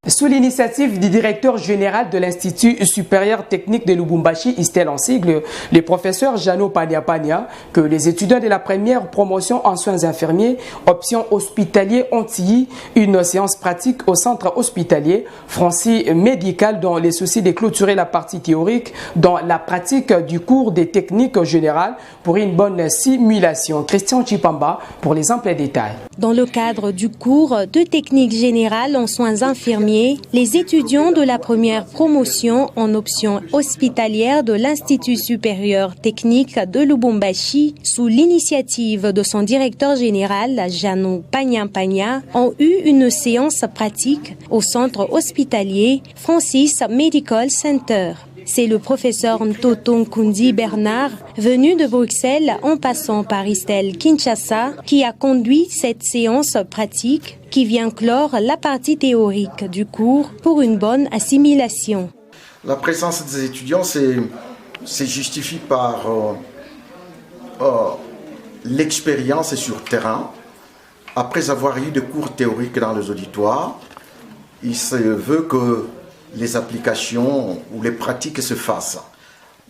Sous l'initiative du directeur général de l'Institut supérieur technique de Lubumbashi, Istel en sigle, le professeur Jano Pania, que les étudiants de la première promotion en soins infirmiers, option hospitalier, ont eu une séance pratique au centre hospitalier Francis médical dans les soucis de clôturer la partie théorique dans la pratique du cours des techniques générales pour une bonne simulation. Christian Chipamba pour les amples détails. Dans le cadre du cours de technique générale en soins infirmiers, les étudiants de la première promotion en option hospitalière de l'Institut supérieur technique de Lubumbashi, sous l'initiative de son directeur général, Jano Pania, ont eu une séance pratique au centre hospitalier Francis Medical Center. C'est le professeur Ntoto Nkundi Bernard, venu de Bruxelles en passant par Istel Kinshasa, qui a conduit cette séance pratique qui vient clore la partie théorique du cours pour une bonne assimilation. La présence des étudiants se justifie par l'expérience sur terrain. Après avoir eu des cours théoriques dans les auditoires, il se veut que les applications ou les pratiques se fassent.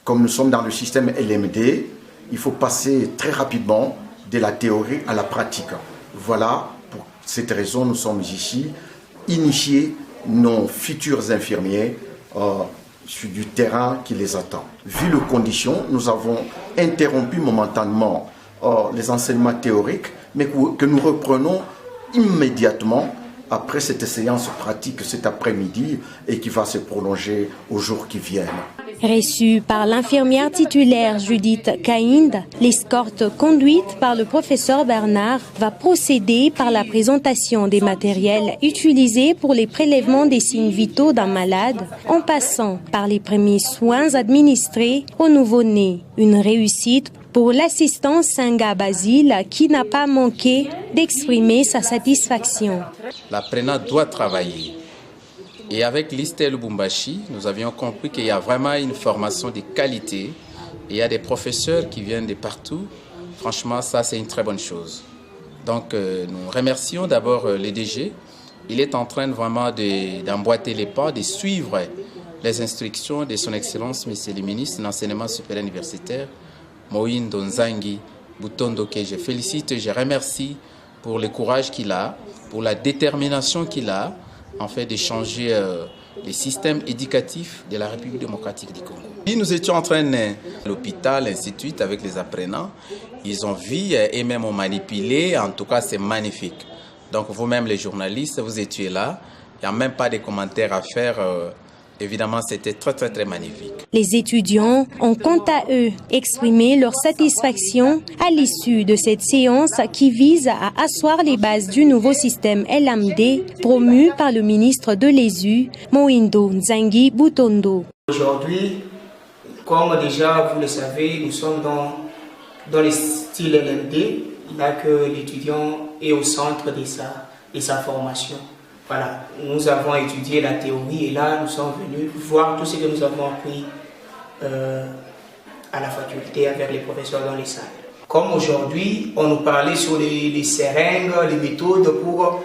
Comme nous sommes dans le système LMD, il faut passer très rapidement de la théorie à la pratique. Voilà, pour cette raison, nous sommes ici, initier nos futurs infirmiers sur du terrain qui les attend. Vu les conditions, nous avons interrompu momentanément les enseignements théoriques, mais que nous reprenons immédiatement après cette séance pratique cet après-midi et qui va se prolonger aux jours qui viennent. Reçue par l'infirmière titulaire Judith Kaïnd, l'escorte conduite par le professeur Bernard va procéder par la présentation des matériels utilisés pour les prélèvements des signes vitaux d'un malade, en passant par les premiers soins administrés au nouveau-né. Une réussite pour l'assistant Senga Basile qui n'a pas manqué d'exprimer sa satisfaction. L'apprenant doit travailler. Et avec l'Istel Lubumbashi, nous avions compris qu'il y a vraiment une formation de qualité. Et il y a des professeurs qui viennent de partout. Franchement, ça, c'est une très bonne chose. Donc, nous remercions d'abord le DG. Il est en train vraiment d'emboîter les pas, de suivre les instructions de son Excellence, Monsieur le ministre de l'Enseignement supérieur universitaire, Moïndo Nzangi Butondo, que je félicite et je remercie pour le courage qu'il a, pour la détermination qu'il a, en fait, de changer le système éducatif de la République démocratique du Congo. Et nous étions en train à l'hôpital, ainsi de suite, avec les apprenants. Ils ont vu et même ont manipulé. En tout cas, c'est magnifique. Donc, vous-même, les journalistes, vous étiez là. Il n'y a même pas de commentaires à faire. Évidemment, c'était très magnifique. Les étudiants ont quant à eux exprimé leur satisfaction à l'issue de cette séance qui vise à asseoir les bases du nouveau système LMD promu par le ministre de l'ESU, Moïndo Nzangi Butondo. Aujourd'hui, comme déjà vous le savez, nous sommes dans le style LMD, là que l'étudiant est au centre de sa formation. Voilà, nous avons étudié la théorie et là nous sommes venus voir tout ce que nous avons appris à la faculté avec les professeurs dans les salles. Comme aujourd'hui, on nous parlait sur les seringues, les méthodes pour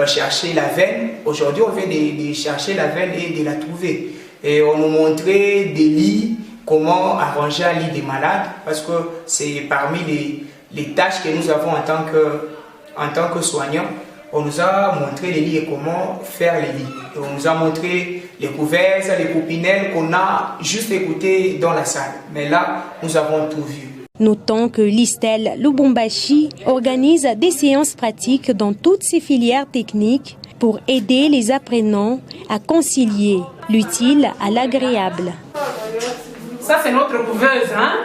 chercher la veine. Aujourd'hui, on vient de chercher la veine et de la trouver. Et on nous montrait des lits, comment arranger un lit des malades, parce que c'est parmi les tâches que nous avons en tant que soignants. On nous a montré les lits et comment faire les lits. Et on nous a montré les couverts, les poupinelles qu'on a juste écouté dans la salle. Mais là, nous avons tout vu. Notons que l'Istel Lubumbashi organise des séances pratiques dans toutes ses filières techniques pour aider les apprenants à concilier l'utile à l'agréable. Ça, c'est notre couveuse, hein?